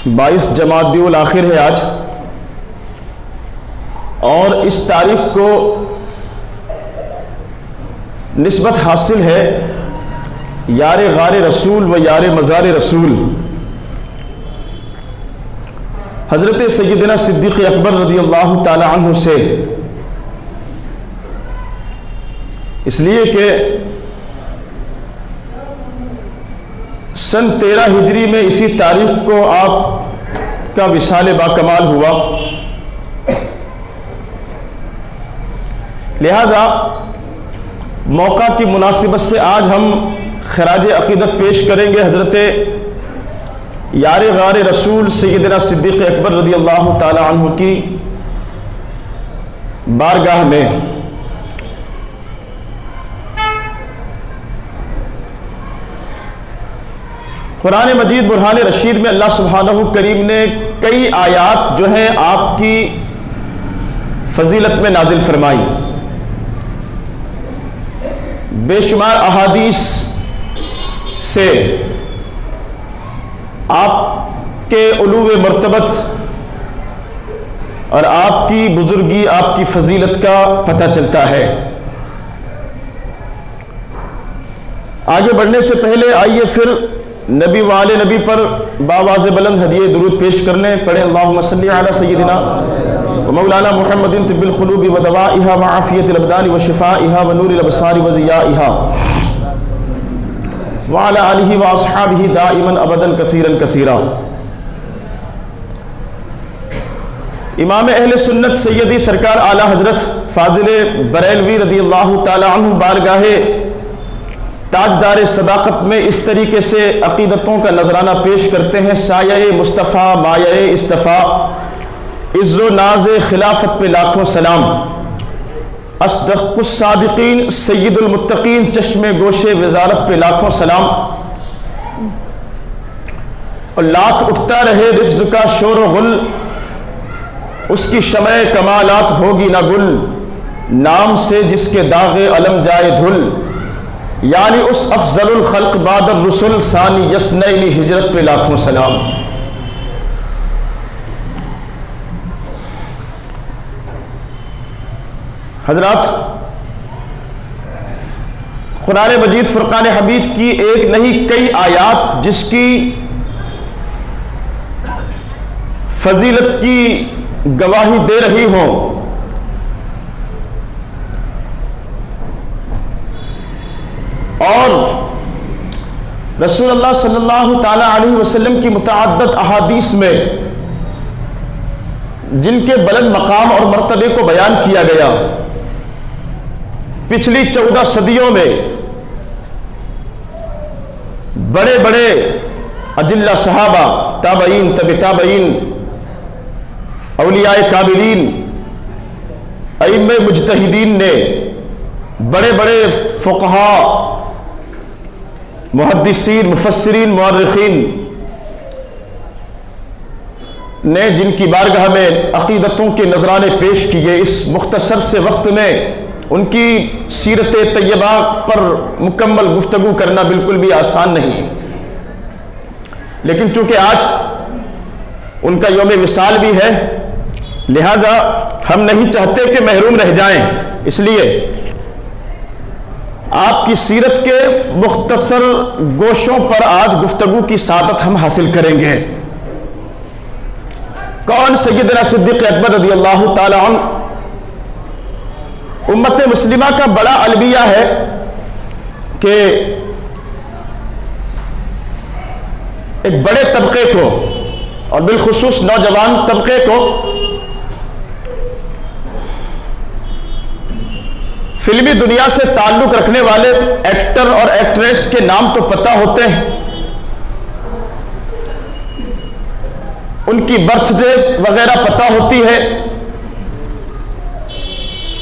22 جمادی الاخر ہے آج، اور اس تاریخ کو نسبت حاصل ہے یار غار رسول و یار مزار رسول حضرت سیدنا صدیق اکبر رضی اللہ تعالی عنہ سے، اس لیے کہ سن 13 ہجری میں اسی تاریخ کو آپ کا وصال باکمال ہوا، لہذا موقع کی مناسبت سے آج ہم خراج عقیدت پیش کریں گے حضرت یار غار رسول سیدنا صدیق اکبر رضی اللہ تعالی عنہ کی بارگاہ میں۔ قرآن مجید برہان رشید میں اللہ سبحانہ کریم نے کئی آیات جو ہیں آپ کی فضیلت میں نازل فرمائی، بے شمار احادیث سے آپ کے علو مرتبت اور آپ کی بزرگی، آپ کی فضیلت کا پتہ چلتا ہے۔ آگے بڑھنے سے پہلے آئیے پھر نبی والے نبی پر باواز بلند ہدیہ درود پیش کر لیں۔ پڑھیں اللہم صلی علی سیدنا و مولانا محمد طب القلوب و دوائها وعافیت الابدان و شفائها و نور الابصار و ضیائها وعلى آلہ و اصحابہ دائما ابدا کثیرا کثیرا۔ امام اہل سنت سیدی سرکار اعلی حضرت فاضل بریلوی رضی اللہ تعالی عنہ بارگاہ تاجدار صداقت میں اس طریقے سے عقیدتوں کا نذرانہ پیش کرتے ہیں۔ سایہ مصطفیٰ مایہ اصطفیٰ، عز و ناز خلافت پہ لاکھوں سلام، اصدق الصادقین سید المتقین چشم گوش وزارت پہ لاکھوں سلام، اور لاکھ اٹھتا رہے رفض کا شور و غل، اس کی شمع کمالات ہوگی نہ گل، نام سے جس کے داغ علم جائے دھل، یعنی اس افضل الخلق بعد الرسل ثانی یسنین ہجرت پہ لاکھوں سلام۔ حضرات، قرآن مجید فرقان حمید کی ایک نہیں کئی آیات جس کی فضیلت کی گواہی دے رہی ہوں، اور رسول اللہ صلی اللہ تعالی علیہ وسلم کی متعدد احادیث میں جن کے بلند مقام اور مرتبے کو بیان کیا گیا، پچھلی 14 صدیوں میں بڑے بڑے اجلہ صحابہ، تابعین، تبع تابعین، اولیاء کاملین، ائمہ مجتہدین نے، بڑے بڑے فقہاء، محدثین، مفسرین، مورخین نے جن کی بارگاہ میں عقیدتوں کے نذرانے پیش کیے، اس مختصر سے وقت میں ان کی سیرت طیبہ پر مکمل گفتگو کرنا بالکل بھی آسان نہیں، لیکن چونکہ آج ان کا یوم وصال بھی ہے، لہذا ہم نہیں چاہتے کہ محروم رہ جائیں، اس لیے آپ کی سیرت کے مختصر گوشوں پر آج گفتگو کی سعادت ہم حاصل کریں گے۔ کون سیدنا صدیق اکبر رضی اللہ تعالی عنہ؟ امت مسلمہ کا بڑا المیہ ہے کہ ایک بڑے طبقے کو، اور بالخصوص نوجوان طبقے کو، فلمی دنیا سے تعلق رکھنے والے ایکٹر اور ایکٹریس کے نام تو پتہ ہوتے ہیں، ان کی برتھ ڈے وغیرہ پتہ ہوتی ہے،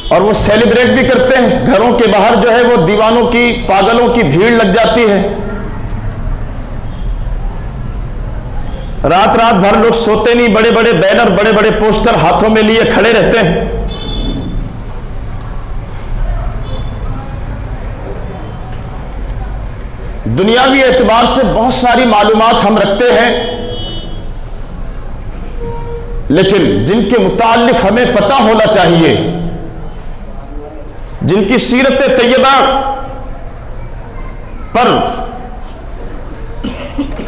اور وہ سیلیبریٹ بھی کرتے ہیں، گھروں کے باہر جو ہے وہ دیوانوں کی، پاگلوں کی بھیڑ لگ جاتی ہے، رات رات بھر لوگ سوتے نہیں، بڑے بڑے بینر، بڑے بڑے پوسٹر ہاتھوں میں لیے کھڑے رہتے ہیں۔ دنیاوی اعتبار سے بہت ساری معلومات ہم رکھتے ہیں، لیکن جن کے متعلق ہمیں پتہ ہونا چاہیے، جن کی سیرت طیبہ پر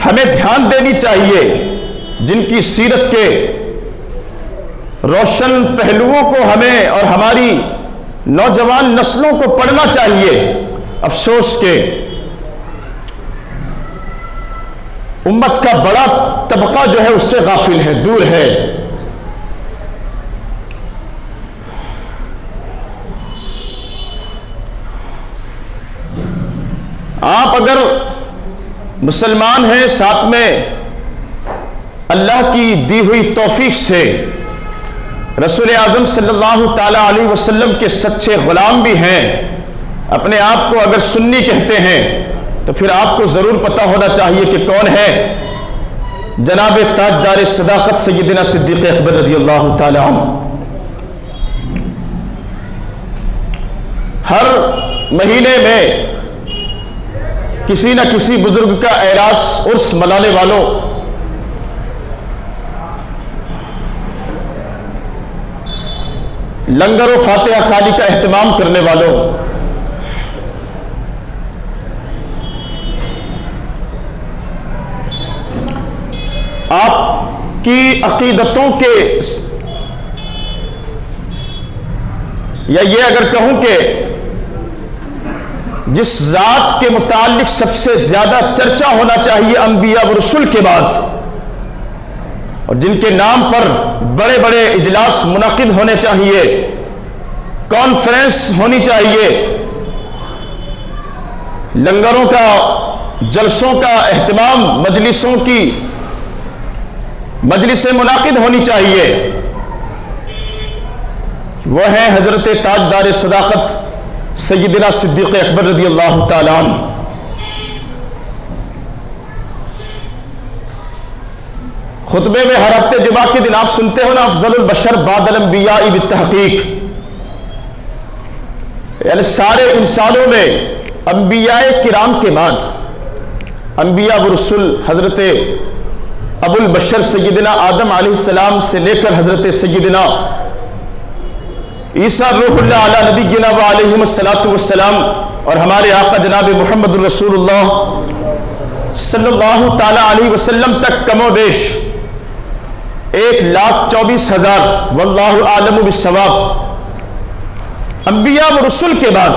ہمیں دھیان دینی چاہیے، جن کی سیرت کے روشن پہلوؤں کو ہمیں اور ہماری نوجوان نسلوں کو پڑھنا چاہیے، افسوس کہ امت کا بڑا طبقہ جو ہے اس سے غافل ہے، دور ہے۔ آپ اگر مسلمان ہیں، ساتھ میں اللہ کی دی ہوئی توفیق سے رسول اعظم صلی اللہ تعالی علیہ وسلم کے سچے غلام بھی ہیں، اپنے آپ کو اگر سنی کہتے ہیں تو پھر آپ کو ضرور پتہ ہونا چاہیے کہ کون ہے جناب تاجدار صداقت سیدنا صدیق اکبر رضی اللہ تعالی عنہ۔ ہر مہینے میں کسی نہ کسی بزرگ کا اعراس، عرس منانے والوں، لنگر و فاتحہ خوانی کا اہتمام کرنے والوں، آپ کی عقیدتوں کے، یا یہ اگر کہوں کہ جس ذات کے متعلق سب سے زیادہ چرچا ہونا چاہیے انبیاء و رسول کے بعد، اور جن کے نام پر بڑے بڑے اجلاس منعقد ہونے چاہیے، کانفرنس ہونی چاہیے، لنگروں کا، جلسوں کا اہتمام، مجلسوں کی مجلسیں منعقد ہونی چاہیے، وہ ہیں حضرت تاجدار صداقت سیدنا صدیق اکبر رضی اللہ تعالی عنہ۔ خطبے میں ہر ہفتے جمعہ کے دن آپ سنتے ہو نا، افضل البشر بعد الانبیاء بالتحقیق، یعنی سارے انسانوں میں انبیاء کرام کے بعد انبیاء و رسول حضرت ابو البشر سیدنا آدم علیہ السلام سے لے کر حضرت سیدنا عیسیٰ روح اللہ علی نبینا و علیہم الصلاۃ والسلام، اور ہمارے آقا جناب محمد الرسول اللہ صلی اللہ تعالی علیہ وسلم تک کم و بیش 1,24,000 واللہ اعلم بالصواب انبیاء و رسول کے بعد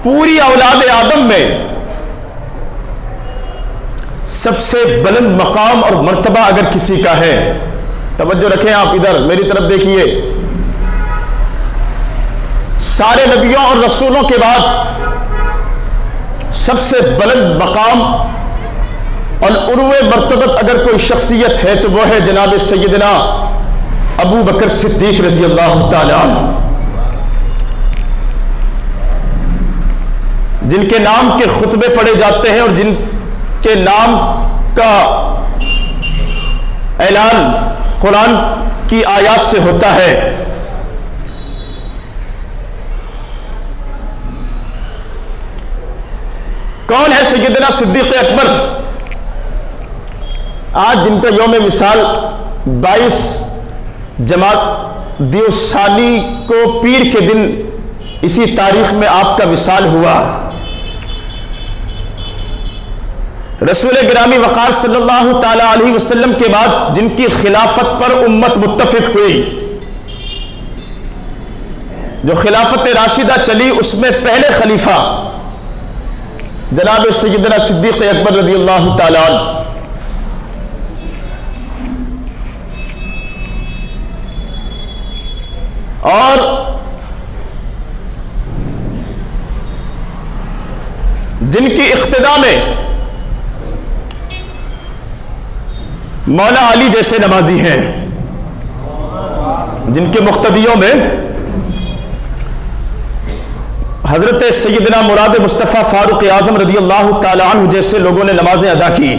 پوری اولاد آدم میں سب سے بلند مقام اور مرتبہ اگر کسی کا ہے، توجہ رکھیں آپ ادھر میری طرف دیکھیے، سارے نبیوں اور رسولوں کے بعد سب سے بلند مقام اور عروہ مرتبت اگر کوئی شخصیت ہے تو وہ ہے جناب سیدنا ابو بکر صدیق رضی اللہ تعالی عنہ، جن کے نام کے خطبے پڑھے جاتے ہیں اور جن کے نام کا اعلان قرآن کی آیات سے ہوتا ہے۔ کون ہے سیدنا صدیق اکبر؟ آج جن کا یوم مثال 22 جمادی الثانی کو پیر کے دن اسی تاریخ میں آپ کا وصال ہوا، رسول گرامی وقار صلی اللہ تعالی علیہ وسلم کے بعد جن کی خلافت پر امت متفق ہوئی، جو خلافت راشدہ چلی اس میں پہلے خلیفہ جناب سیدنا صدیق اکبر رضی اللہ تعالی عنہ، اور جن کی اقتداء میں مولا علی جیسے نمازی ہیں، جن کے مقتدیوں میں حضرت سیدنا مراد مصطفیٰ فاروق اعظم رضی اللہ تعالی عنہ جیسے لوگوں نے نمازیں ادا کی،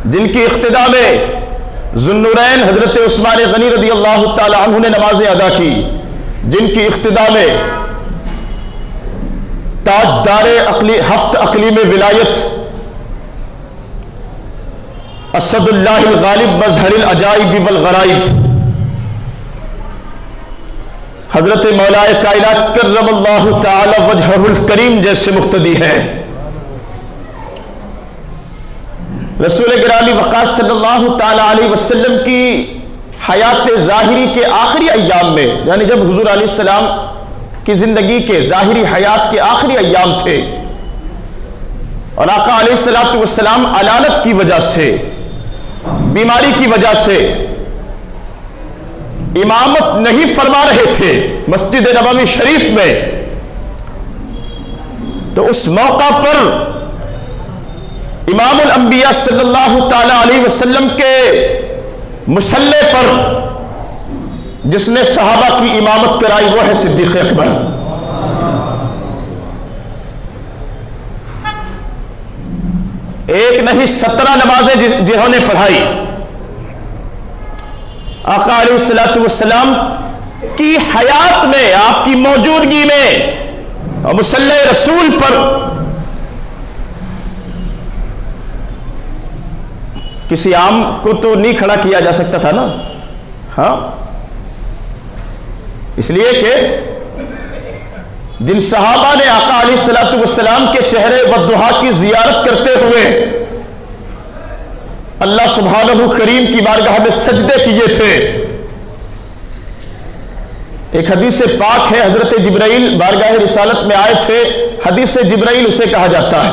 جن کی اقتداء میں ذوالنورین حضرت عثمان غنی رضی اللہ تعالی عنہ نے نمازیں ادا کی، جن کی اقتداء میں تاجدار ہفت اقلیم ولایت اسد اللہ الغالب مظہر العجائب والغرائب، حضرت مولا کائنات کرم اللہ تعالی وجہہ الکریم جیسے مقتدی ہیں۔ رسول گرامی وقاص صلی اللہ تعالی علیہ وسلم کی حیات ظاہری کے آخری ایام میں، یعنی جب حضور علیہ السلام کی زندگی کے ظاہری حیات کے آخری ایام تھے، اور آقا علیہ السلام علالت کی وجہ سے، بیماری کی وجہ سے امامت نہیں فرما رہے تھے مسجد نبوی شریف میں، تو اس موقع پر امام الانبیاء صلی اللہ تعالی علیہ وسلم کے مصلی پر جس نے صحابہ کی امامت کرائی وہ ہے صدیق اکبر۔ ایک نہیں 17 نمازیں جنہوں نے پڑھائی، آقا علیہ السلام کی حیات میں، آپ کی موجودگی میں، اور مصلی رسول پر کسی عام کو تو نہیں کھڑا کیا جا سکتا تھا نا، ہاں، اس لیے کہ جن صحابہ نے آقا علیہ السلام کے چہرے والضحیٰ کی زیارت کرتے ہوئے اللہ سبحانہ کریم کی بارگاہ میں سجدے کیے تھے، ایک حدیث پاک ہے، حضرت جبرائیل بارگاہ رسالت میں آئے تھے، حدیث جبرائیل اسے کہا جاتا ہے۔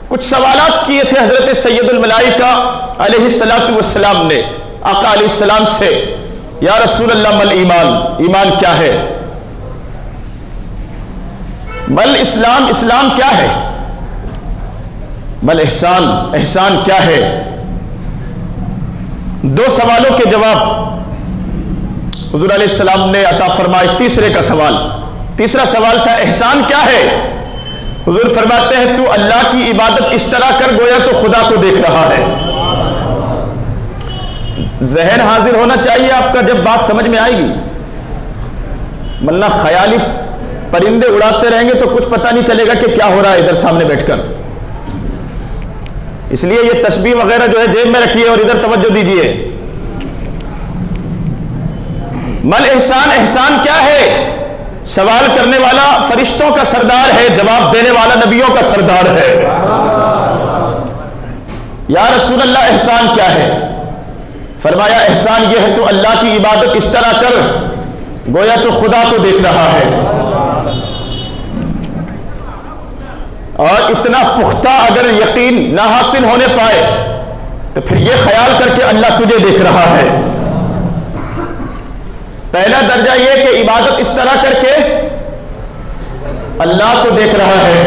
کچھ سوالات کیے تھے حضرت سید الملائکہ علیہ السلام نے آقا علیہ السلام سے، یا رسول اللہ مل ایمان، ایمان کیا ہے؟ مل اسلام، اسلام کیا ہے؟ مل احسان، احسان کیا ہے؟ دو سوالوں کے جواب حضور علیہ السلام نے عطا فرمائے۔ تیسرا سوال تھا احسان کیا ہے؟ حضور فرماتے ہیں تو اللہ کی عبادت اس طرح کر گویا تو خدا کو دیکھ رہا ہے۔ ذہن حاضر ہونا چاہیے آپ کا جب بات سمجھ میں آئے گی، ورنہ خیالی پرندے اڑاتے رہیں گے تو کچھ پتہ نہیں چلے گا کہ کیا ہو رہا ہے ادھر سامنے بیٹھ کر۔ اس لیے یہ تسبیح وغیرہ جو ہے جیب میں رکھیے اور ادھر توجہ دیجیے۔ مل احسان، احسان کیا ہے؟ سوال کرنے والا فرشتوں کا سردار ہے، جواب دینے والا نبیوں کا سردار ہے۔ یا رسول اللہ احسان کیا ہے؟ فرمایا احسان یہ ہے تو اللہ کی عبادت اس طرح کر گویا تو خدا کو دیکھ رہا ہے، اور اتنا پختہ اگر یقین نہ حاصل ہونے پائے تو پھر یہ خیال کر کے اللہ تجھے دیکھ رہا ہے۔ پہلا درجہ یہ کہ عبادت اس طرح کر کے اللہ کو دیکھ رہا ہے،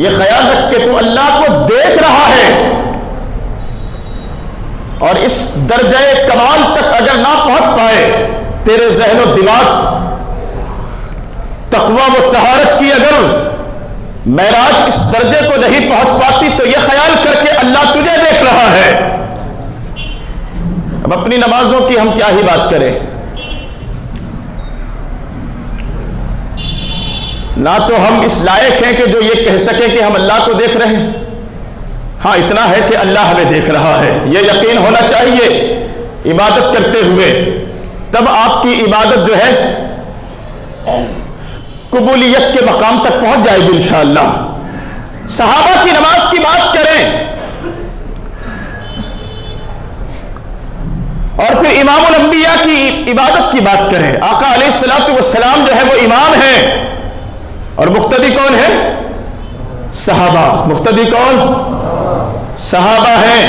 یہ خیال رکھ کے تو اللہ کو دیکھ رہا ہے، اور اس درجہ کمال تک اگر نہ پہنچ پائے، تیرے ذہن و دماغ تقویٰ و طہارت کی اگر معراج اس درجے کو نہیں پہنچ پاتی تو یہ خیال کر کے اللہ تجھے دیکھ رہا ہے۔ اب اپنی نمازوں کی ہم کیا ہی بات کریں، نہ تو ہم اس لائق ہیں کہ جو یہ کہہ سکیں کہ ہم اللہ کو دیکھ رہے ہیں، ہاں اتنا ہے کہ اللہ ہمیں دیکھ رہا ہے، یہ یقین ہونا چاہیے عبادت کرتے ہوئے، تب آپ کی عبادت جو ہے قبولیت کے مقام تک پہنچ جائے گی انشاءاللہ۔ صحابہ کی نماز کی بات کریں اور پھر امام الانبیاء کی عبادت کی بات کریں، آقا علیہ السلام جو ہے وہ امام ہیں، اور مقتدی کون ہے؟ صحابہ۔ مقتدی کون؟ صحابہ ہیں،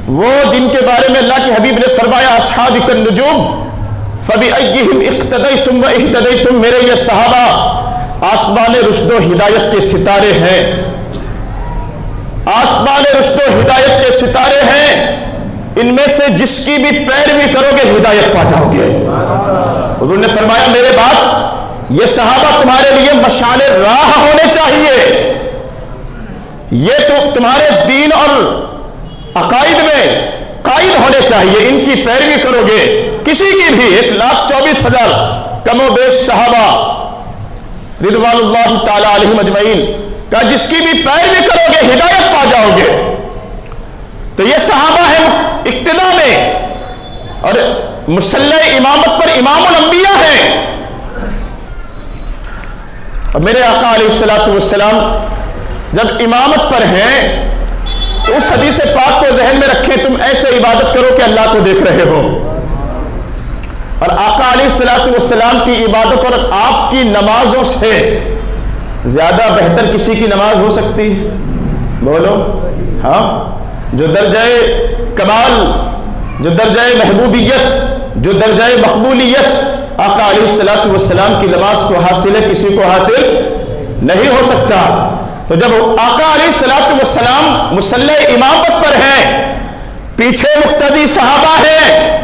وہ جن کے بارے میں اللہ کے حبیب نے فرمایا اصحابک النجوم فبأیہم اقتدیتم و اہتدیتم، میرے یہ صحابہ آسمان رشد و ہدایت کے ستارے ہیں، آسمان رشد و ہدایت کے ستارے ہیں، ان میں سے جس کی بھی پیروی کرو گے ہدایت پا جاؤ گے۔ حضور نے فرمایا میرے بعد یہ صحابہ تمہارے لیے مشعل راہ ہونے چاہیے، یہ تو تمہارے دین اور عقائد میں قائد ہونے چاہیے، ان کی پیروی کرو گے، کسی کی بھی 1,24,000 کم و بیش صحابہ رضوان اللہ تعالی علیہم اجمعین کا جس کی بھی پیروی کرو گے ہدایت پا جاؤ گے۔ تو یہ صحابہ ہے اقتداء میں، اور مصلی امامت پر امام الانبیاء ہیں. اور میرے آقا علیہ الصلوۃ والسلام جب امامت پر ہیں تو اس حدیث پاک کو ذہن میں رکھیں، تم ایسے عبادت کرو کہ اللہ کو دیکھ رہے ہو. اور آقا علیہ الصلوۃ والسلام کی عبادت اور آپ کی نمازوں سے زیادہ بہتر کسی کی نماز ہو سکتی ہے؟ بولو. ہاں، جو درجہ کمال، جو درجہ محبوبیت، جو درجہ مقبولیت آقا علیہ الصلوۃ والسلام کی نماز کو حاصل ہے، کسی کو حاصل نہیں ہو سکتا. تو جب آقا علیہ الصلوۃ والسلام مصلی امامت پر ہیں، پیچھے مقتدی صحابہ ہیں،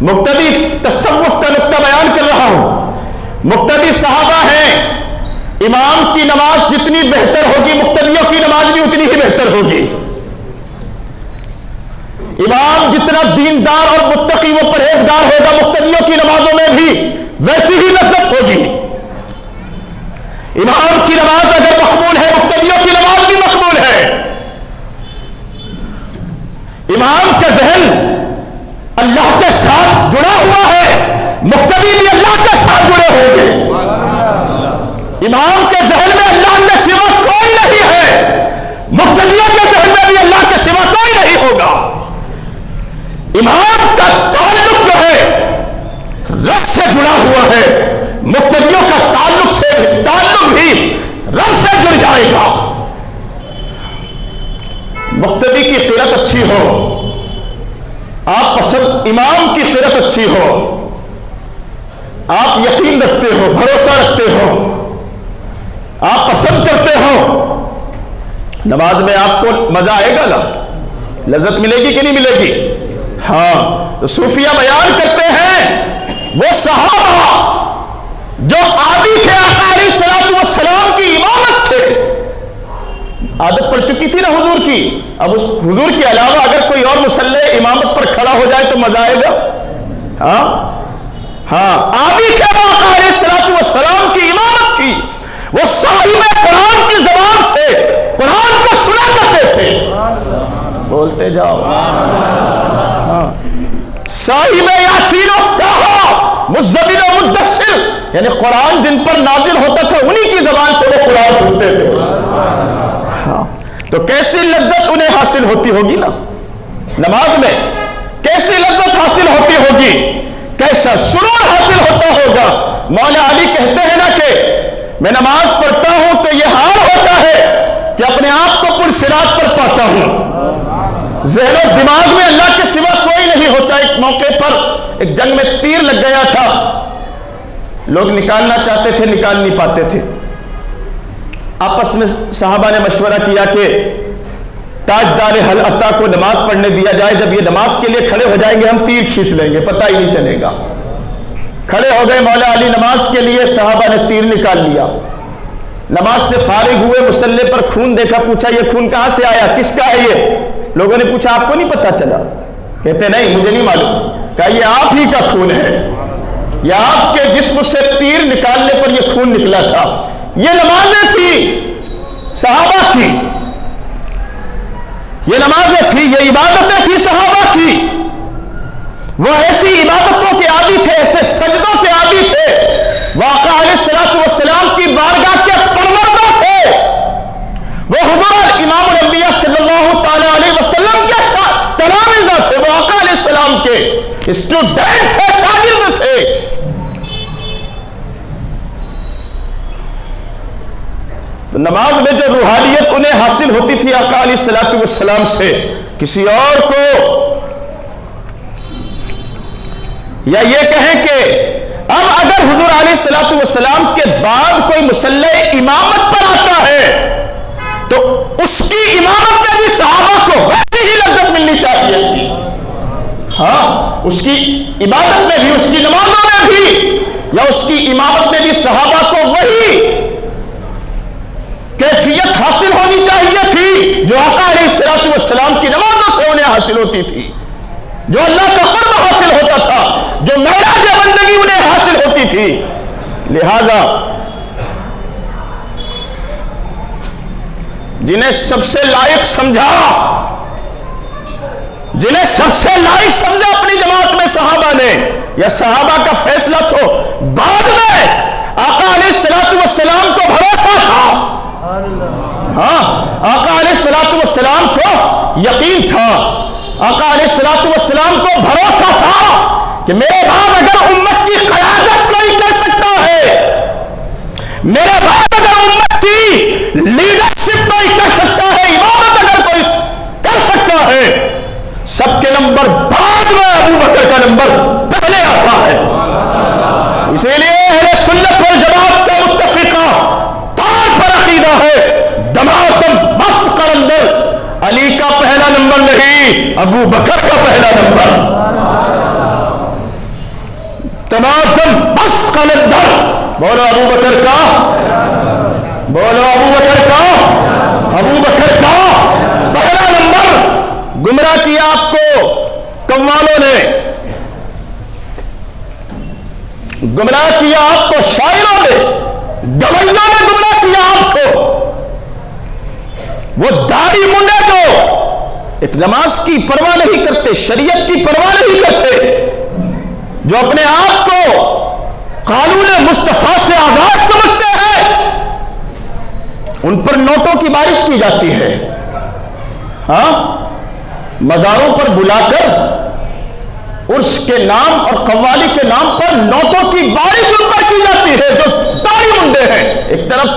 مقتدی تصوف کا نقطہ بیان کر رہا ہوں، مقتدی صحابہ ہیں، امام کی نماز جتنی بہتر ہوگی مقتدیوں کی نماز بھی اتنی ہی بہتر ہوگی. امام جتنا دیندار اور متقی و پرہیزگار ہوگا مقتدیوں کی نمازوں میں بھی ویسی ہی لذت ہوگی. امام کی نماز اگر مقبول ہے مقتدیوں کی نماز بھی مقبول ہے. امام کا ذہن اللہ کے ساتھ جڑا ہوا ہے، مقتدی بھی اللہ کے ساتھ جڑے ہوں گے. امام کے ذہن میں اللہ کے سوا کوئی نہیں ہے، مقتدیوں کے ذہن میں بھی اللہ کے سوا کوئی نہیں ہوگا. امام کا تعلق جو ہے رب سے جڑا ہوا ہے، مقتدیوں کا تعلق بھی رب سے جڑ جائے گا. مقتدی کی قرت اچھی ہو، آپ پسند، امام کی قرت اچھی ہو، آپ یقین رکھتے ہو، بھروسہ رکھتے ہو، آپ پسند کرتے ہو، نماز میں آپ کو مزہ آئے گا نا، لذت ملے گی کہ نہیں ملے گی؟ ہاں. تو صوفیہ بیان کرتے ہیں وہ صحابہ جو عادی تھے آقا علیہ الصلوۃ والسلام کی امامت تھے، عادت پڑ چکی تھی نا حضور کی، اب اس حضور کے علاوہ اگر کوئی اور مصلی امامت پر کھڑا ہو جائے تو مزہ آئے گا؟ ہاں ہاں، عادی تھے وہ آقا علیہ الصلوۃ والسلام کی امامت تھی، وہ صاحب قرآن کی زبان سے قرآن کو سنا کرتے تھے. بولتے جاؤ. ہاں، صاحب یاسین و طٰہٰ، مزمل و مدثر، یعنی قرآن جن پر نازل ہوتا تھا انہی کی زبان سے وہ قرآن سنتے تھے. ہاں، تو کیسی لذت انہیں حاصل ہوتی ہوگی نا نماز میں، کیسی لذت حاصل ہوتی ہوگی، کیسا سرور حاصل ہوتا ہوگا. مولا علی کہتے ہیں نا کہ میں نماز پڑھتا ہوں تو یہ حال ہوتا ہے کہ اپنے آپ کو پرصراط پر پاتا ہوں، ذہن و دماغ میں اللہ کے سوا کوئی نہیں ہوتا. ایک موقع پر ایک جنگ میں تیر لگ گیا تھا، لوگ نکالنا چاہتے تھے، نکال نہیں پاتے تھے. آپس میں صحابہ نے مشورہ کیا کہ تاجدار حل عطا کو نماز پڑھنے دیا جائے، جب یہ نماز کے لیے کھڑے ہو جائیں گے ہم تیر کھینچ لیں گے، پتہ ہی نہیں چلے گا. کھڑے ہو گئے مولا علی نماز کے لیے، صحابہ نے تیر نکال لیا، نماز سے فارغ ہوئے، مصلی پر خون دیکھا، پوچھا یہ خون کہاں سے آیا، کس کا ہے یہ؟ لوگوں نے پوچھا آپ کو نہیں پتا چلا؟ کہتے نہیں مجھے نہیں معلوم. کہا یہ آپ ہی کا خون ہے، یہ آپ کے جسم سے تیر نکالنے پر یہ خون نکلا تھا. یہ نمازیں تھی صحابہ کی، یہ نمازیں تھی، یہ عبادتیں تھی صحابہ کی. وہ ایسی عبادتوں کے عادی تھے، ایسے سجدوں کے عادی تھے، وہ آقا علیہ الصلوۃ والسلام کی بارگاہ کے پروردہ تھے. وہ حضور امام الانبیاء صلی اللہ تعالی علیہ وسلم کے تلامذہ تھے، وہ آقا علیہ السلام کے اسٹوڈنٹ تھے، شاگرد تھے. تو نماز میں جو روحانیت انہیں حاصل ہوتی تھی آقا علیہ الصلوۃ والسلام سے، کسی اور کو، یا یہ کہیں کہ اب اگر حضور علیہ الصلوۃ والسلام کے بعد کوئی مصلی امامت پر آتا ہے تو اس کی امامت میں بھی صحابہ کو ویسی ہی لذت ملنی چاہیے تھی. ہاں، اس کی عبادت میں بھی، اس کی نمازوں میں بھی، یا اس کی امامت میں بھی صحابہ کو وہی کیفیت حاصل ہونی چاہیے تھی جو آقا علیہ الصلوۃ والسلام کی نمازوں سے انہیں حاصل ہوتی تھی، جو اللہ کا قرب حاصل ہوتا تھا، جو معراج بندگی انہیں حاصل ہوتی تھی. لہذا جنہیں سب سے لائق سمجھا جنہیں سب سے لائق سمجھا اپنی جماعت میں صحابہ نے، یا صحابہ کا فیصلہ تو بعد میں آقا علیہ الصلوۃ والسلام کو بھروسہ تھا، ہاں آقا علیہ الصلوۃ والسلام کو یقین تھا، آقا علیہ الصلوۃ والسلام کو بھروسہ تھا کہ میرے بعد اگر امت کی قیادت کوئی کر سکتا ہے، میرے بعد اگر امت کی لیڈرشپ کوئی کر سکتا ہے، امامت اگر کوئی کر سکتا ہے، سب کے نمبر بعد میں ابو بکر کا نمبر پہلے آتا ہے۔ اسی لیے اہل سنت والجماعت کا متفقہ طار پر عقیدہ ہے، دماغم مست قلندر علی کا پہلا نمبر نہیں، ابو بکر کا پہلا نمبر۔ تمام مست قلندر، بولو ابو بکر کا، بولو ابو بکر کا، ابو بکر کا پہلا نمبر۔ گمراہ کیا آپ کو قوالوں نے، گمراہ کیا آپ کو شاعروں نے، گویوں نے گمراہ کیا آپ کو۔ وہ داڑھی منڈے جو ایک نماز کی پرواہ نہیں کرتے، شریعت کی پرواہ نہیں کرتے، جو اپنے آپ کو قانون مصطفیٰ سے آزاد سمجھتے ہیں، ان پر نوٹوں کی بارش کی جاتی ہے، ہاں مزاروں پر بلا کر عرس کے نام اور قوالی کے نام پر نوٹوں کی بارش ان پر کی جاتی ہے، جو داڑھی منڈے ہیں۔ ایک طرف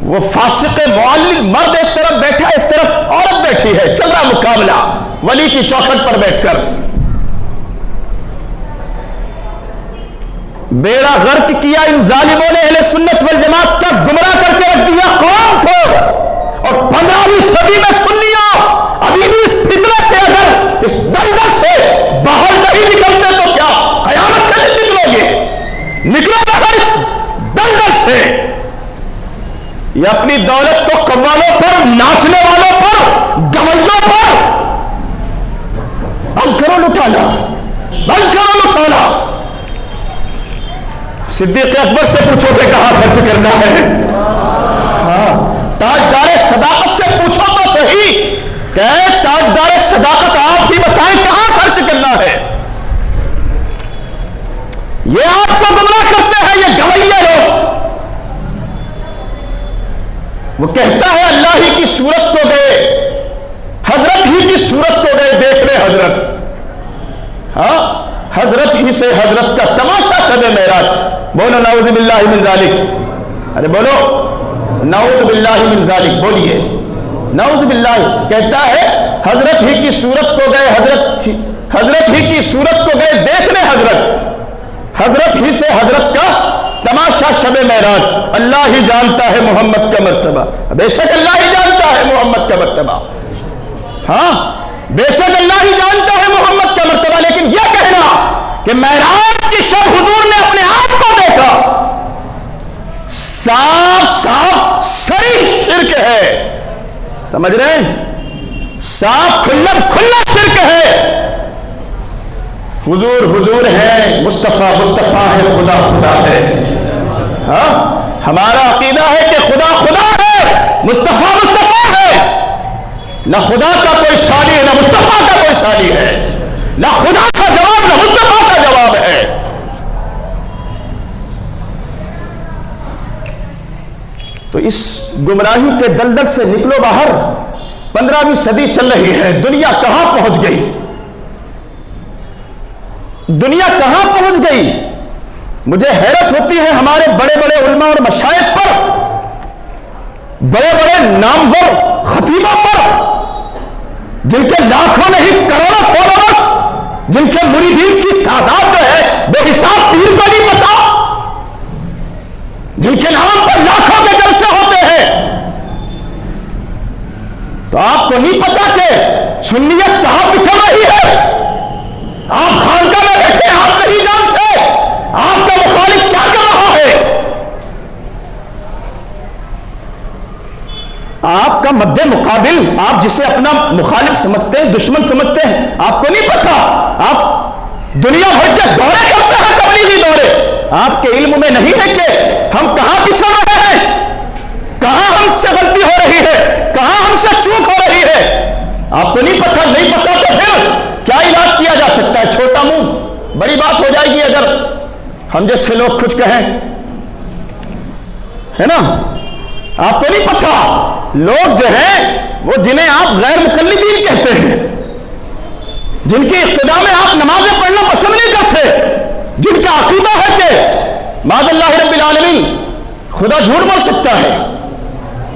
وہ فاسق معلل مرد ایک طرف بیٹھا، ایک طرف عورت بیٹھی ہے، چل رہا مقابلہ ولی کی چوکھٹ پر بیٹھ کر۔ بیڑا غرق کیا ان ظالموں نے اہل سنت والجماعت کا، گمراہ کر کے رکھ دیا قوم کو۔ اور 15ویں صدی میں سنیوں ابھی بھی اس فتنہ سے، اگر اس دلدل سے باہر نہیں نکلتے تو کیا قیامت کے دن نکلو گے؟ نکلو باہر اس دلدل سے۔ یہ اپنی دولت کو قوالوں پر، ناچنے والوں پر، گویوں پر بند کرو لٹانا، بند کرو لٹانا۔ صدیق اکبر سے پوچھو کہ کہاں خرچ کرنا ہے، ہاں تاجدار صداقت سے پوچھو تو صحیح کہ تاجدار صداقت آپ ہی بتائیں کہاں خرچ کرنا ہے۔ یہ آپ کو گمراہ کرتے ہیں یہ گویے لوگ۔ وہ کہتا ہے اللہ ہی کی صورت کو گئے، حضرت ہی کی صورت کو گئے دیکھنے حضرت، ہاں حضرت ہی سے حضرت کا تماشا کرنے معراج۔ بولو نعوذ باللہ من ذالک، ارے بولو نعوذ باللہ من ذالک، بولیے نعوذ باللہ۔ کہتا ہے حضرت ہی کی صورت کو گئے، حضرت ہی کی صورت کو گئے دیکھنے حضرت، حضرت ہی سے حضرت کا تماشا شب معراج۔ اللہ ہی جانتا ہے محمد کا مرتبہ، بے شک اللہ ہی جانتا ہے محمد کا مرتبہ، ہاں بے شک اللہ ہی جانتا ہے محمد کا مرتبہ۔ لیکن یہ کہنا کہ معراج کی شب حضور نے اپنے آپ کو دیکھا، صاف صاف صریح شرک ہے، سمجھ رہے ہیں؟ صاف کھلا کھلا شرک ہے۔ حضور حضور ہے، مصطفیٰ مصطفیٰ ہے، خدا خدا ہے، ہاں ہمارا عقیدہ ہے کہ خدا خدا ہے، مصطفیٰ مصطفیٰ ہے۔ نہ خدا کا کوئی ثانی ہے، نہ مصطفیٰ کا کوئی ثانی ہے، نہ خدا کا جواب نہ مصطفیٰ کا جواب ہے۔ تو اس گمراہی کے دلدل سے نکلو باہر۔ 15ویں صدی چل رہی ہے، دنیا کہاں پہنچ گئی، دنیا کہاں پہنچ گئی۔ مجھے حیرت ہوتی ہے ہمارے بڑے بڑے علماء اور مشائخ پر، بڑے بڑے نامور خطیبوں پر، جن کے لاکھوں نہیں کروڑوں فالوورز، جن کے مریدین کی تعداد جو ہے بے حساب پیر کو نہیں پتا، جن کے نام پر لاکھوں کے جلسے ہوتے ہیں، تو آپ کو نہیں پتا کہ سنیت کہاں پچھڑ رہی ہے۔ آپ خانقاہ میں بیٹھے، آپ نہیں جانتے آپ کا مخالف کیا کر رہا ہے۔ آپ کا مد مقابل، آپ جسے اپنا مخالف سمجھتے ہیں، دشمن سمجھتے ہیں، آپ کو نہیں پتا۔ آپ دنیا بھر کے دورے کرتے ہیں، تبلیغی دورے، آپ کے علم میں نہیں ہے کہ ہم کہاں پچھڑ رہے ہیں، کہاں ہم سے غلطی ہو رہی ہے، کہاں ہم سے چوک ہو رہی ہے۔ آپ کو کو نہیں پتا تو پھر کیا علاج کیا جا سکتا ہے؟ چھوٹا منہ بڑی بات ہو جائے گی اگر ہم جیسے لوگ کچھ کہیں، ہے نا؟ آپ کو نہیں پتا لوگ جو ہیں وہ جنہیں آپ غیر مقلدین کہتے ہیں، جن کی اقتداء میں آپ نمازیں پڑھنا پسند نہیں کرتے، جن کا عقیدہ ہے کہ معاذ اللہ رب العالمین خدا جھوٹ بول سکتا ہے،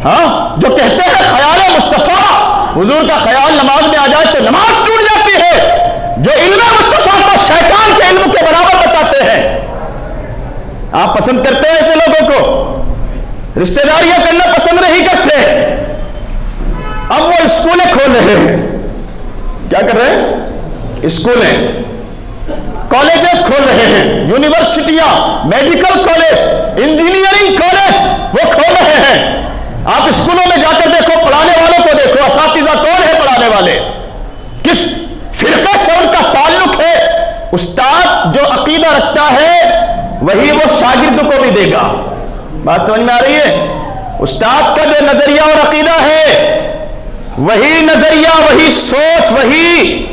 ہاں، جو کہتے ہیں خیال مصطفیٰ، حضور کا خیال نماز میں آ جائے تو نماز ٹوٹ جاتی ہے، جو علم مصطفیٰ کو شیطان کے علم کے برابر بتاتے ہیں۔ آپ پسند کرتے ہیں ایسے لوگوں کو؟ رشتہ داریاں کرنا پسند نہیں کرتے۔ اب وہ اسکولیں کھول رہے ہیں، کیا کر رہے ہیں؟ اسکولیں، کالجز کھول رہے ہیں، یونیورسٹیاں، میڈیکل کالج، انجینئرنگ کالج وہ کھول رہے ہیں۔ آپ اسکولوں میں جا کر دیکھو، پڑھانے والوں کو دیکھو، اساتذہ کون ہے پڑھانے والے، کس فرقے سے ان کا تعلق ہے؟ استاد جو عقیدہ رکھتا ہے وہی وہ شاگرد کو بھی دے گا۔ بات سمجھ میں آ رہی ہے؟ استاد کا جو نظریہ اور عقیدہ ہے وہی نظریہ، وہی سوچ، وہی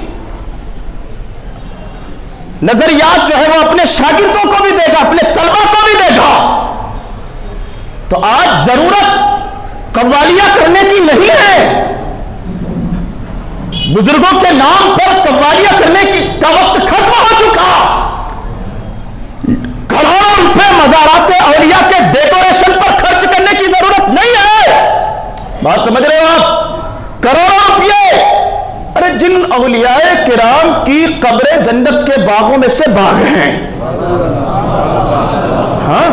نظریات جو ہے وہ اپنے شاگردوں کو بھی دے گا، اپنے طلبہ کو بھی دے گا۔ تو آج ضرورت قوالیہ کرنے کی نہیں ہے، بزرگوں کے نام پر قوالیہ کرنے کا وقت ختم ہو چکا۔ کروڑوں روپے مزارات اولیاء کے ڈیکوریشن پر خرچ کرنے کی ضرورت نہیں ہے۔ بات سمجھ رہے ہو آپ؟ کروڑوں روپے، ارے جن اولیاء کرام کی قبریں جنت کے باغوں میں سے باغ ہیں، ہاں،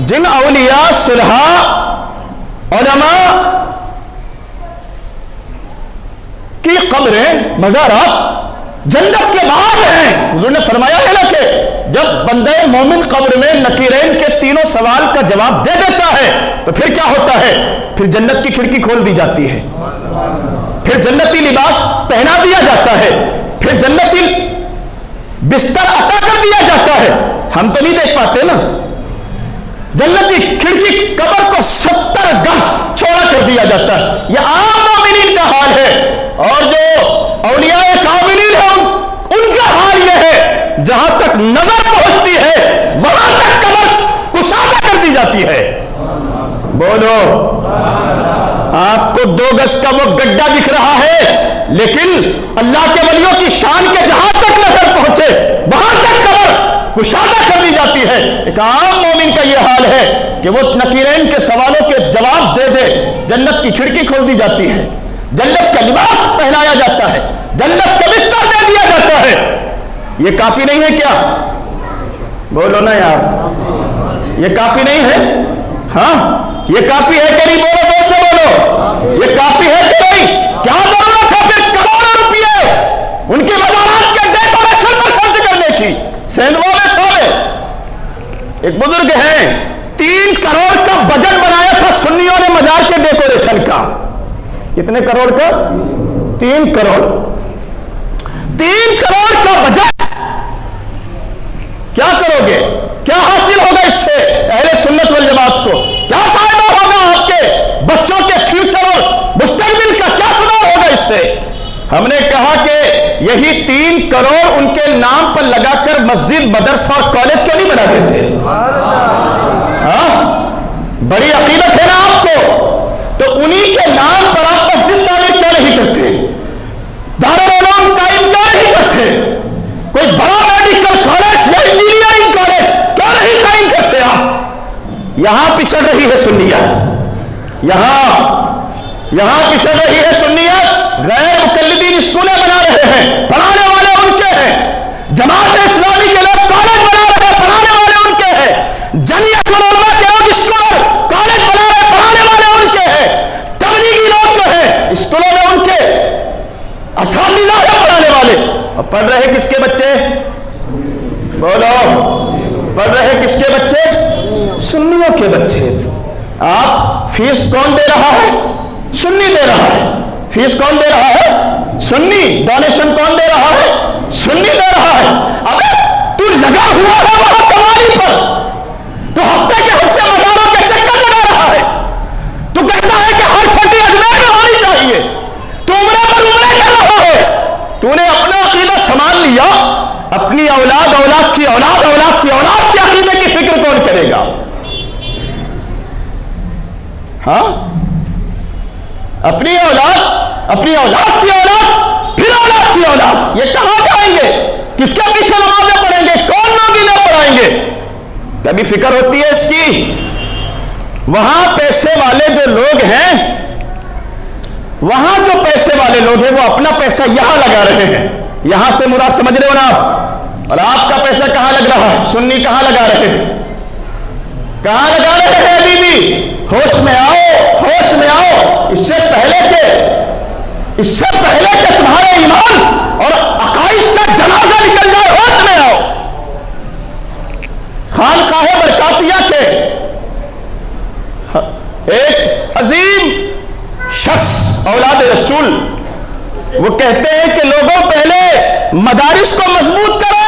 جن اولیاء صلحاء علماء کی قبریں مزارات جنت کے باغ ہیں۔ حضور نے فرمایا ہے نا کہ جب بندہ مومن قبر میں نکیرین کے تینوں سوال کا جواب دے دیتا ہے تو پھر کیا ہوتا ہے؟ پھر جنت کی کھڑکی کھول دی جاتی ہے، پھر جنتی لباس پہنا دیا جاتا ہے، پھر جنتی بستر عطا کر دیا جاتا ہے۔ ہم تو نہیں دیکھ پاتے نا، جنتی کھڑکی قبر کو 70 گز چھوڑا کر دیا جاتا ہے۔ یہ عام مومنین کا حال ہے، اور جو اولیاء کاملین ہیں ان کا حال یہ ہے جہاں تک نظر پہنچتی ہے وہاں تک قبر کشادہ کر دی جاتی ہے۔ بولو، آپ کو 2 گز کا وہ گڈھا دکھ رہا ہے، لیکن اللہ کے ولیوں کی شان کے جہاں تک نظر پہنچے وہاں تک قبر کشادہ کر دی جاتی ہے۔ ایک عام مومن کا یہ حال ہے کہ وہ نکیرین کے سوالوں کے جواب دے دے، جنت کی کھڑکی کھول دی جاتی ہے، جنت کا لباس پہنایا جاتا ہے، جنت کا بستر دے دیا جاتا ہے۔ یہ کافی نہیں ہے کیا؟ بولو نا یار، یہ کافی نہیں ہے؟ ہاں، یہ کافی ہے کہ نہیں؟ بولو، دور سے بولو، یہ کافی ہے کہ نہیں؟ کیا ضرورت ہے پھر کروڑوں روپیے ان کی مزارات کے ڈیکوریشن پر خرچ کرنے کی؟ سینڈوا میں تھوڑے ایک بزرگ ہیں، 3 کروڑ کا بجٹ بنایا تھا سنیوں نے مزار کے ڈیکوریشن کا۔ کتنے کروڑ کا؟ 3 کروڑ۔ 3 کروڑ کا بجٹ، کیا کرو گے؟ کیا حاصل ہوگا اس سے اہل سنت والجماعت کو؟ کیا فائدہ ہوگا؟ آپ کے بچوں کے فیوچر اور مستقبل کا کیا سدھار ہوگا اس سے؟ ہم نے کہا کہ یہی 3 کروڑ ان کے نام پر لگا کر مسجد، مدرسہ اور کالج کیوں نہیں بنا دیتے؟ ہاں، بڑی عقیدت ہے نا آپ کو، تو انہی کے نام پر آپ مسجد تعمیر کیوں نہیں کرتے؟ دارالعلوم قائم کیوں نہیں کرتے؟ کوئی بڑا میڈیکل کالج یا انجینئرنگ کالج کیوں نہیں قائم کرتے آپ؟ یہاں پچھڑ رہی ہے سنیت، یہاں پچھڑ رہی ہے سنیت۔ غیر مقلدین اسکولیں بنا رہے ہیں، پڑھانے والے ان کے ہیں، جماعت اسلامی کے لوگ کالج بنا رہے ہیں، پڑھانے والے ان کے ہیں، جمعیت العلماء کے لوگ اسکول کالج بنا رہے ہیں، پڑھانے والے ان کے ہیں، تبلیغی لوگ جو ہیں اسکولوں میں ان کے اساتذہ ہیں پڑھانے والے۔ اور پڑھ رہے کس کے بچے؟ بولو، پڑھ رہے کس کے بچے؟ سنیوں کے بچے۔ آپ فیس کون دے رہا ہے؟ سنی دے رہا ہے۔ فیس کون دے رہا ہے؟ سنی۔ ڈونیشن کون دے رہا ہے؟ سنی دے رہا ہے۔ ابے تو لگا ہوا ہے وہاں کمائی پر، تو ہفتے کے ہفتے مزاروں کے چکر لگا رہا ہے، تو کہتا ہے کہ ہر چھٹی اجمیر میں ہونی چاہیے، تو عمرے پر عمرے کر رہا کی اولاد کے عقیدے کی فکر کون کرے گا؟ ہاں، اپنی اولاد کی اولاد، پھر اولاد کی اولاد، یہ کہاں جائیں گے؟ کس کے پیچھے نمازیں پڑھیں گے؟ کون لوگ انہیں پڑھائیں گے؟ کبھی فکر ہوتی ہے اس کی؟ وہاں پیسے والے جو لوگ ہیں، وہاں جو پیسے والے لوگ ہیں، وہ اپنا پیسہ یہاں لگا رہے ہیں. یہاں سے مراد سمجھ رہے ہو نا آپ؟ اور آپ کا پیسہ کہاں لگ رہا ہے؟ سنی کہاں لگا رہے ہیں؟ کہاں لگا رہے ہیں؟ ابھی بھی ہوش میں آؤ، ہوش میں آؤ. اس سے پہلے کہ تمہارے ایمان اور عقائد کا جنازہ نکل جائے، ہوش میں آؤ. خانقاہ برکاتیہ کے ایک عظیم شخص اولاد رسول، وہ کہتے ہیں کہ لوگوں پہلے مدارس کو مضبوط کرو،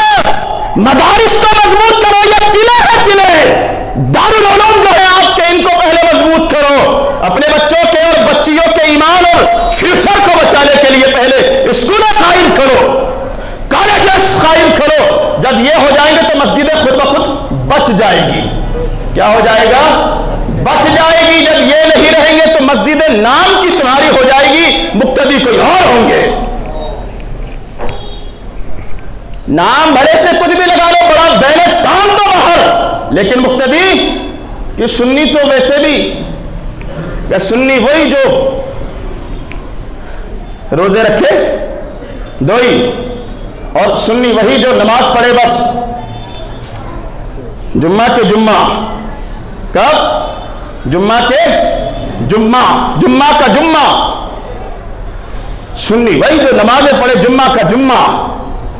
مدارس کو مضبوط کرو. یہ قلعے ہیں، قلعے دارالعلوم جو ہے آپ کے، ان کو پہلے مضبوط کرو. اپنے بچوں کے اور بچیوں کے ایمان اور فیوچر کو بچانے کے لیے پہلے اسکولیں قائم کرو، کالجز قائم کرو. جب یہ ہو جائیں گے تو مسجدیں خود بخود بچ جائے گی. کیا ہو جائے گا؟ بچ جائے گی. جب یہ نہیں رہیں گے تو مسجد نام کی تمہاری ہو جائے گی، مقتدی کوئی اور ہوں گے. نام بڑے سے کچھ بھی لگا لو، بڑا بینے ٹان دو باہر، لیکن مقتدی کہ سنی تو ویسے بھی، یا سنی وہی جو روزے رکھے دوئی، اور سنی وہی جو نماز پڑھے بس جمعہ کے جمعہ. کب؟ جمعہ کے جمعہ، جمعہ کا جمعہ. سنی وہی جو نمازیں پڑھے جمعہ کا جمعہ،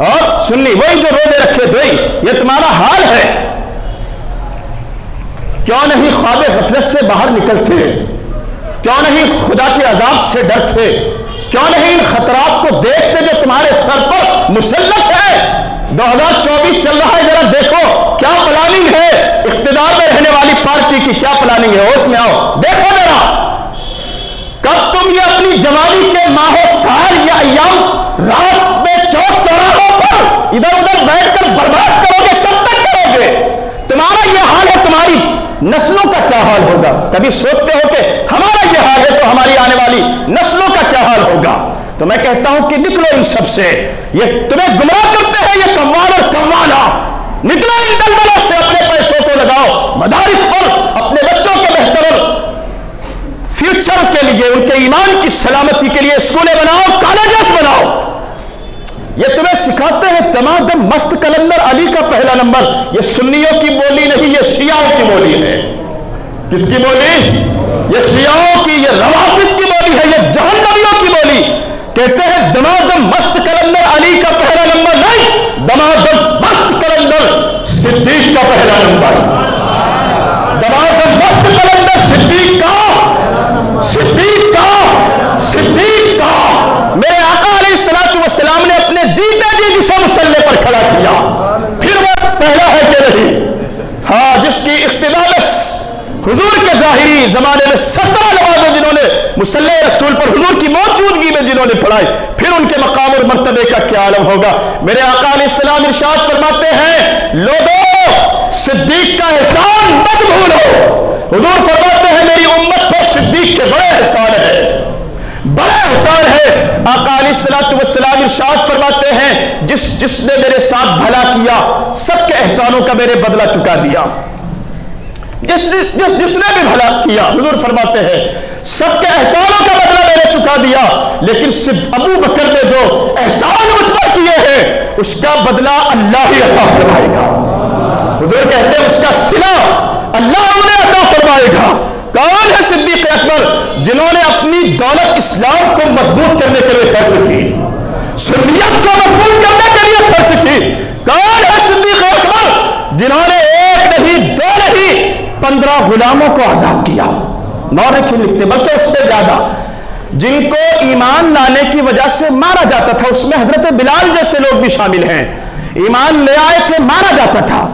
اور سنی وہی جو روزے رکھے دوئی. یہ تمہارا حال ہے. کیوں نہیں خواب غفلت سے باہر نکلتے؟ کیوں نہیں خدا کے عذاب سے ڈرتے؟ کیوں نہیں ان خطرات کو دیکھتے جو تمہارے سر پر مسلط ہے؟ 2024 چل رہا ہے، ذرا دیکھو کیا پلاننگ ہے اقتدار میں رہنے والی پارٹی کی. کیا پلاننگ ہے؟ ہوش میں آؤ، دیکھو ذرا. کب تم یہ اپنی جوانی کے ماہ و سال یا ایام رات میں چوک چوراہوں پر ادھر ادھر بیٹھ کر برباد کرو گے؟ کب تک کرو گے؟ تمہارا یہ حال ہے، تمہاری نسلوں کا کیا حال ہوگا؟ کبھی سوچتے ہو کہ ہمارا یہ حال ہے تو ہماری آنے والی نسلوں کا کیا حال ہوگا؟ تو میں کہتا ہوں کہ نکلو ان سب سے. یہ تمہیں گمراہ کرتے ہیں، یہ قوال اور قوالہ. نکلو ان دلدلوں سے، اپنے پیسوں کو لگاؤ مدارس پر، اپنے بچوں کے بہتر فیوچر کے لیے، ان کے ایمان کی سلامتی کے لیے اسکولیں بناؤ، کالجز بناؤ. یہ تمہیں سکھاتے ہیں تمام مست کلندر علی کا پہلا نمبر. یہ سنیوں کی بولی نہیں، یہ شیعوں کی بولی ہے. کس کی بولی؟ یہ شیعوں کی، یہ روافظ کی بولی ہے، یہ جہنمیوں کی بولی. کہتے ہیں دمادم مست کلندر علی کا پہلا نمبر نہیں، دمادم مست کلندر صدیق کا پہلا نمبر. دمادم مست کلندر صدیق کا، صدیق کا، صدیق کا. میرے آقا علیہ الصلوۃ والسلام نے اپنے جیتے جی جسے مسلح پر کھڑا کیا، پھر وہ پہلا ہے کہ نہیں؟ ہاں، جس کی اقتداء حضور کے ظاہری زمانے میں 17 نمازیں جنہوں نے مسلح رسول پر حضور کی موجودگی میں جنہوں نے پڑھائی، پھر ان کے مقام اور مرتبے کا کیا عالم ہوگا. میرے آقا علیہ السلام ارشاد فرماتے ہیں، لوگوں صدیق کا احسان مت بھولو. حضور فرماتے ہیں میری امت پر صدیق کے بڑے احسان ہے، بڑا احسان ہے. آقا علیہ الصلوۃ والسلام ارشاد فرماتے ہیں، جس نے میرے ساتھ بھلا کیا سب کے احسانوں کا میرے بدلہ چکا دیا. جس نے بھی بھلا کیا، حضور فرماتے ہیں سب کے احسانوں کا بدلہ میں نے چکا دیا، لیکن صرف ابو بکر نے جو احسان مجھ پر کیے ہیں اس کا بدلہ اللہ ہی عطا فرمائے گا. حضور کہتے ہیں اس کا صلہ اللہ انہیں عطا فرمائے گا. کون ہے صدیق اکبر؟ جنہوں نے اپنی دولت اسلام کو مضبوط کرنے کے لیے خرچ کی، سنیت کو مضبوط کرنے کے لیے خرچ کی. کون ہے صدیق اکبر؟ جنہوں نے ایک نہیں، دو نہیں، 15 غلاموں کو آزاد کیا. 9 نہیں لکھتے بلکہ اس سے زیادہ، جن کو ایمان لانے کی وجہ سے مارا جاتا تھا. اس میں حضرت بلال جیسے لوگ بھی شامل ہیں. ایمان لے آئے تھے، مارا جاتا تھا.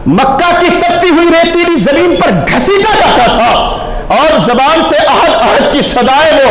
مکہ کی تپتی ہوئی ریتیلی زمین پر گھسیٹا جاتا تھا، اور زبان سے احد احد کی صدائیں وہ